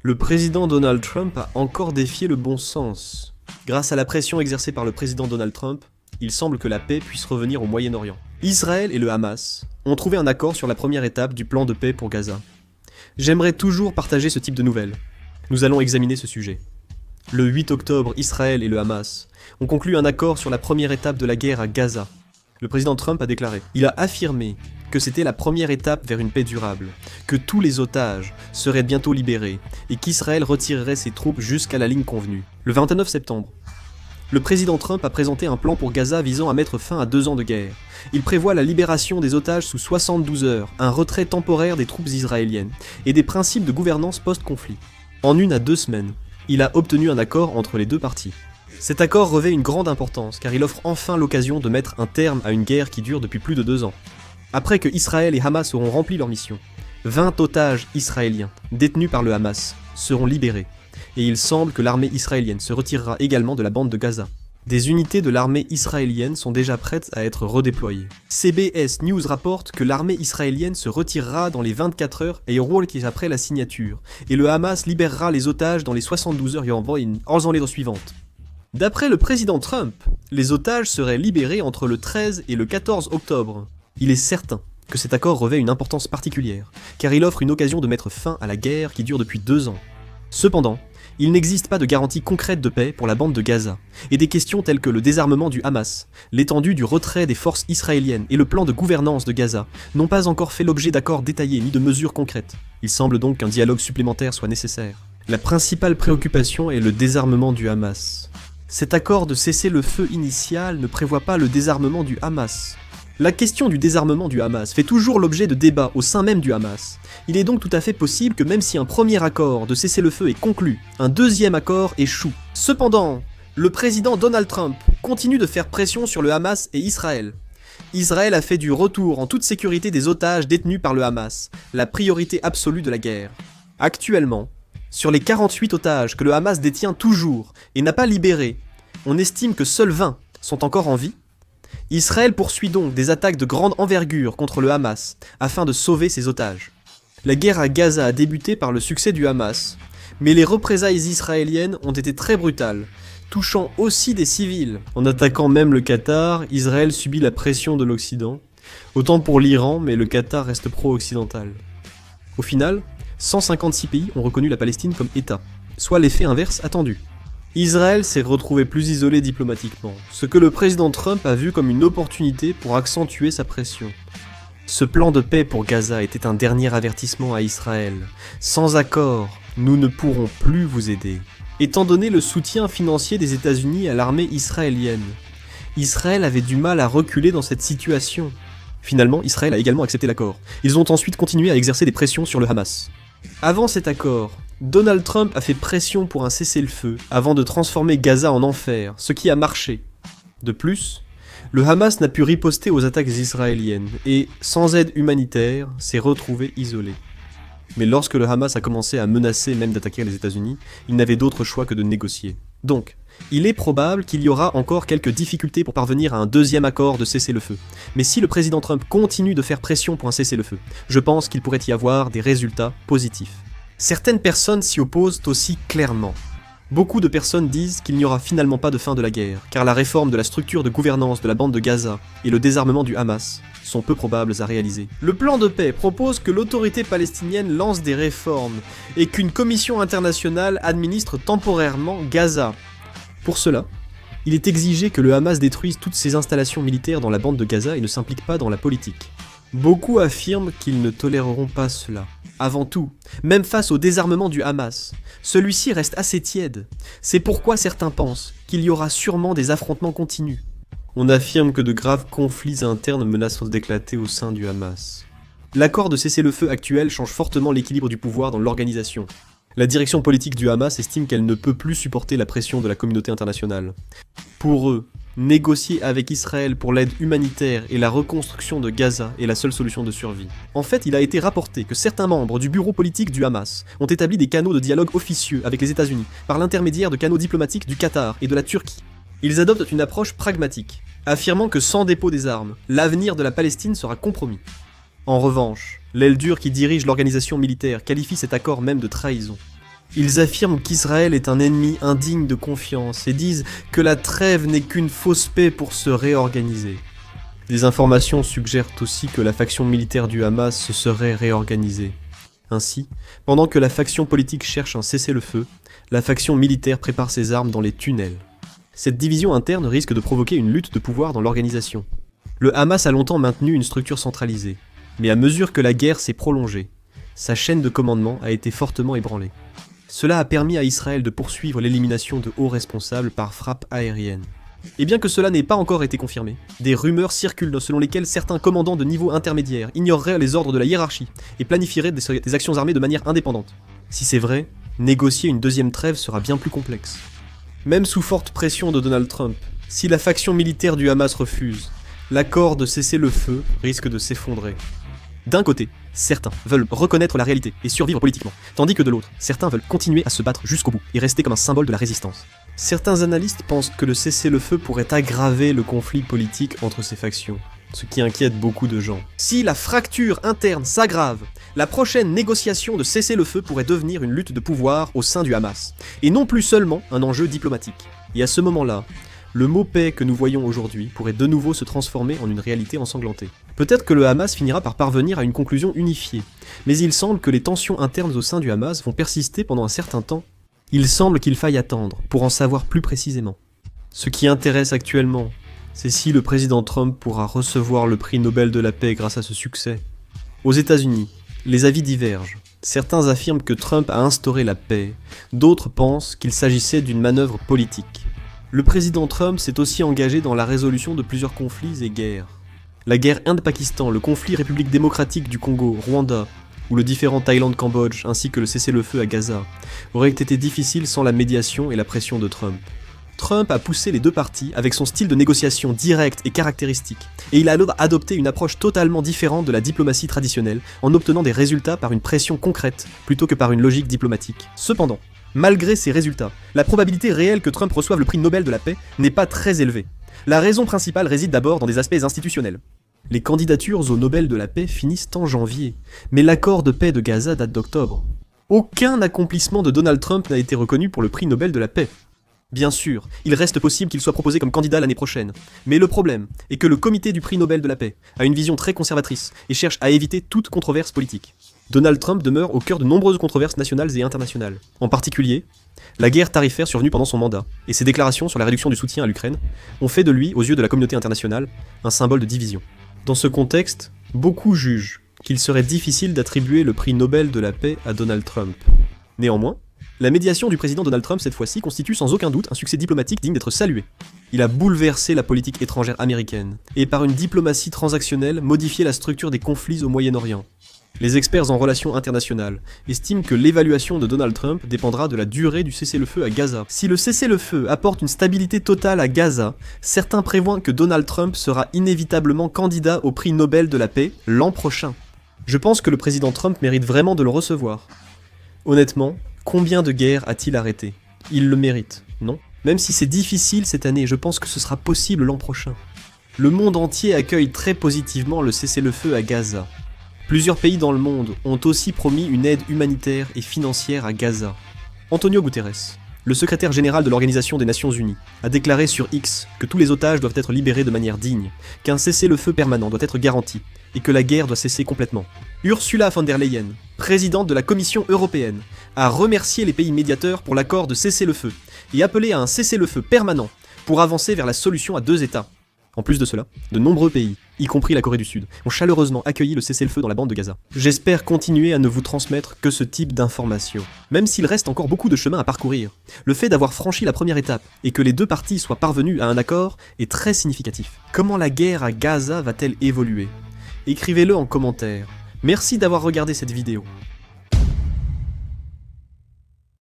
Le président Donald Trump a encore défié le bon sens. Grâce à la pression exercée par le président Donald Trump, il semble que la paix puisse revenir au Moyen-Orient. Israël et le Hamas ont trouvé un accord sur la première étape du plan de paix pour Gaza. J'aimerais toujours partager ce type de nouvelles. Nous allons examiner ce sujet. Le 8 octobre, Israël et le Hamas ont conclu un accord sur la première étape de la guerre à Gaza. Le président Trump a déclaré. Il a affirmé que c'était la première étape vers une paix durable, que tous les otages seraient bientôt libérés et qu'Israël retirerait ses troupes jusqu'à la ligne convenue. Le 29 septembre, le président Trump a présenté un plan pour Gaza visant à mettre fin à 2 ans de guerre. Il prévoit la libération des otages sous 72 heures, un retrait temporaire des troupes israéliennes et des principes de gouvernance post-conflit. En 1 à 2 semaines, il a obtenu un accord entre les deux parties. Cet accord revêt une grande importance car il offre enfin l'occasion de mettre un terme à une guerre qui dure depuis plus de 2 ans. Après que Israël et Hamas auront rempli leur mission, 20 otages israéliens détenus par le Hamas seront libérés et il semble que l'armée israélienne se retirera également de la bande de Gaza. Des unités de l'armée israélienne sont déjà prêtes à être redéployées. CBS News rapporte que l'armée israélienne se retirera dans les 24 heures et après la signature, et le Hamas libérera les otages dans les 72 heures en les suivantes. D'après le président Trump, les otages seraient libérés entre le 13 et le 14 octobre. Il est certain que cet accord revêt une importance particulière, car il offre une occasion de mettre fin à la guerre qui dure depuis 2 ans. Cependant, il n'existe pas de garantie concrète de paix pour la bande de Gaza, et des questions telles que le désarmement du Hamas, l'étendue du retrait des forces israéliennes et le plan de gouvernance de Gaza n'ont pas encore fait l'objet d'accords détaillés ni de mesures concrètes. Il semble donc qu'un dialogue supplémentaire soit nécessaire. La principale préoccupation est le désarmement du Hamas. Cet accord de cessez-le-feu initial ne prévoit pas le désarmement du Hamas. La question du désarmement du Hamas fait toujours l'objet de débats au sein même du Hamas. Il est donc tout à fait possible que même si un premier accord de cessez-le-feu est conclu, un deuxième accord échoue. Cependant, le président Donald Trump continue de faire pression sur le Hamas et Israël. Israël a fait du retour en toute sécurité des otages détenus par le Hamas, la priorité absolue de la guerre. Actuellement, sur les 48 otages que le Hamas détient toujours et n'a pas libérés, on estime que seuls 20 sont encore en vie. Israël poursuit donc des attaques de grande envergure contre le Hamas, afin de sauver ses otages. La guerre à Gaza a débuté par le succès du Hamas, mais les représailles israéliennes ont été très brutales, touchant aussi des civils. En attaquant même le Qatar, Israël subit la pression de l'Occident, autant pour l'Iran, mais le Qatar reste pro-occidental. Au final, 156 pays ont reconnu la Palestine comme État, soit l'effet inverse attendu. Israël s'est retrouvé plus isolé diplomatiquement, ce que le président Trump a vu comme une opportunité pour accentuer sa pression. Ce plan de paix pour Gaza était un dernier avertissement à Israël. Sans accord, nous ne pourrons plus vous aider. Étant donné le soutien financier des États-Unis à l'armée israélienne, Israël avait du mal à reculer dans cette situation. Finalement, Israël a également accepté l'accord. Ils ont ensuite continué à exercer des pressions sur le Hamas. Avant cet accord, Donald Trump a fait pression pour un cessez-le-feu avant de transformer Gaza en enfer, ce qui a marché. De plus, le Hamas n'a pu riposter aux attaques israéliennes et, sans aide humanitaire, s'est retrouvé isolé. Mais lorsque le Hamas a commencé à menacer même d'attaquer les États-Unis, il n'avait d'autre choix que de négocier. Donc, il est probable qu'il y aura encore quelques difficultés pour parvenir à un deuxième accord de cessez-le-feu. Mais si le président Trump continue de faire pression pour un cessez-le-feu, je pense qu'il pourrait y avoir des résultats positifs. Certaines personnes s'y opposent aussi clairement. Beaucoup de personnes disent qu'il n'y aura finalement pas de fin de la guerre, car la réforme de la structure de gouvernance de la bande de Gaza et le désarmement du Hamas sont peu probables à réaliser. Le plan de paix propose que l'autorité palestinienne lance des réformes et qu'une commission internationale administre temporairement Gaza. Pour cela, il est exigé que le Hamas détruise toutes ses installations militaires dans la bande de Gaza et ne s'implique pas dans la politique. Beaucoup affirment qu'ils ne toléreront pas cela. Avant tout, même face au désarmement du Hamas, celui-ci reste assez tiède. C'est pourquoi certains pensent qu'il y aura sûrement des affrontements continus. On affirme que de graves conflits internes menacent d'éclater au sein du Hamas. L'accord de cessez-le-feu actuel change fortement l'équilibre du pouvoir dans l'organisation. La direction politique du Hamas estime qu'elle ne peut plus supporter la pression de la communauté internationale. Pour eux, négocier avec Israël pour l'aide humanitaire et la reconstruction de Gaza est la seule solution de survie. En fait, il a été rapporté que certains membres du bureau politique du Hamas ont établi des canaux de dialogue officieux avec les États-Unis, par l'intermédiaire de canaux diplomatiques du Qatar et de la Turquie. Ils adoptent une approche pragmatique, affirmant que sans dépôt des armes, l'avenir de la Palestine sera compromis. En revanche, l'aile dure qui dirige l'organisation militaire qualifie cet accord même de trahison. Ils affirment qu'Israël est un ennemi indigne de confiance et disent que la trêve n'est qu'une fausse paix pour se réorganiser. Des informations suggèrent aussi que la faction militaire du Hamas se serait réorganisée. Ainsi, pendant que la faction politique cherche un cessez-le-feu, la faction militaire prépare ses armes dans les tunnels. Cette division interne risque de provoquer une lutte de pouvoir dans l'organisation. Le Hamas a longtemps maintenu une structure centralisée, mais à mesure que la guerre s'est prolongée, sa chaîne de commandement a été fortement ébranlée. Cela a permis à Israël de poursuivre l'élimination de hauts responsables par frappe aérienne. Et bien que cela n'ait pas encore été confirmé, des rumeurs circulent selon lesquelles certains commandants de niveau intermédiaire ignoreraient les ordres de la hiérarchie et planifieraient des actions armées de manière indépendante. Si c'est vrai, négocier une deuxième trêve sera bien plus complexe. Même sous forte pression de Donald Trump, si la faction militaire du Hamas refuse, l'accord de cessez-le-feu risque de s'effondrer. D'un côté, certains veulent reconnaître la réalité et survivre politiquement, tandis que de l'autre, certains veulent continuer à se battre jusqu'au bout et rester comme un symbole de la résistance. Certains analystes pensent que le cessez-le-feu pourrait aggraver le conflit politique entre ces factions, ce qui inquiète beaucoup de gens. Si la fracture interne s'aggrave, la prochaine négociation de cessez-le-feu pourrait devenir une lutte de pouvoir au sein du Hamas, et non plus seulement un enjeu diplomatique. Et à ce moment-là, le mot paix que nous voyons aujourd'hui pourrait de nouveau se transformer en une réalité ensanglantée. Peut-être que le Hamas finira par parvenir à une conclusion unifiée, mais il semble que les tensions internes au sein du Hamas vont persister pendant un certain temps. Il semble qu'il faille attendre pour en savoir plus précisément. Ce qui intéresse actuellement, c'est si le président Trump pourra recevoir le prix Nobel de la paix grâce à ce succès. Aux États-Unis, les avis divergent. Certains affirment que Trump a instauré la paix, d'autres pensent qu'il s'agissait d'une manœuvre politique. Le président Trump s'est aussi engagé dans la résolution de plusieurs conflits et guerres. La guerre Inde-Pakistan, le conflit République démocratique du Congo, Rwanda, ou le différend Thaïlande-Cambodge, ainsi que le cessez-le-feu à Gaza, auraient été difficiles sans la médiation et la pression de Trump. Trump a poussé les deux parties avec son style de négociation direct et caractéristique, et il a adopté une approche totalement différente de la diplomatie traditionnelle, en obtenant des résultats par une pression concrète, plutôt que par une logique diplomatique. Cependant, malgré ces résultats, la probabilité réelle que Trump reçoive le prix Nobel de la paix n'est pas très élevée. La raison principale réside d'abord dans des aspects institutionnels. Les candidatures au Nobel de la paix finissent en janvier, mais l'accord de paix de Gaza date d'octobre. Aucun accomplissement de Donald Trump n'a été reconnu pour le prix Nobel de la paix. Bien sûr, il reste possible qu'il soit proposé comme candidat l'année prochaine, mais le problème est que le comité du prix Nobel de la paix a une vision très conservatrice et cherche à éviter toute controverse politique. Donald Trump demeure au cœur de nombreuses controverses nationales et internationales. En particulier, la guerre tarifaire survenue pendant son mandat et ses déclarations sur la réduction du soutien à l'Ukraine ont fait de lui, aux yeux de la communauté internationale, un symbole de division. Dans ce contexte, beaucoup jugent qu'il serait difficile d'attribuer le prix Nobel de la paix à Donald Trump. Néanmoins, la médiation du président Donald Trump cette fois-ci constitue sans aucun doute un succès diplomatique digne d'être salué. Il a bouleversé la politique étrangère américaine, et par une diplomatie transactionnelle modifié la structure des conflits au Moyen-Orient. Les experts en relations internationales estiment que l'évaluation de Donald Trump dépendra de la durée du cessez-le-feu à Gaza. Si le cessez-le-feu apporte une stabilité totale à Gaza, certains prévoient que Donald Trump sera inévitablement candidat au prix Nobel de la paix l'an prochain. Je pense que le président Trump mérite vraiment de le recevoir. Honnêtement, combien de guerres a-t-il arrêté ? Il le mérite, non ? Même si c'est difficile cette année, je pense que ce sera possible l'an prochain. Le monde entier accueille très positivement le cessez-le-feu à Gaza. Plusieurs pays dans le monde ont aussi promis une aide humanitaire et financière à Gaza. Antonio Guterres, le secrétaire général de l'Organisation des Nations Unies, a déclaré sur X que tous les otages doivent être libérés de manière digne, qu'un cessez-le-feu permanent doit être garanti, et que la guerre doit cesser complètement. Ursula von der Leyen, présidente de la Commission européenne, a remercié les pays médiateurs pour l'accord de cessez-le-feu, et appelé à un cessez-le-feu permanent pour avancer vers la solution à 2 États. En plus de cela, de nombreux pays, y compris la Corée du Sud, ont chaleureusement accueilli le cessez-le-feu dans la bande de Gaza. J'espère continuer à ne vous transmettre que ce type d'informations. Même s'il reste encore beaucoup de chemin à parcourir, le fait d'avoir franchi la première étape et que les deux parties soient parvenues à un accord est très significatif. Comment la guerre à Gaza va-t-elle évoluer ? Écrivez-le en commentaire. Merci d'avoir regardé cette vidéo.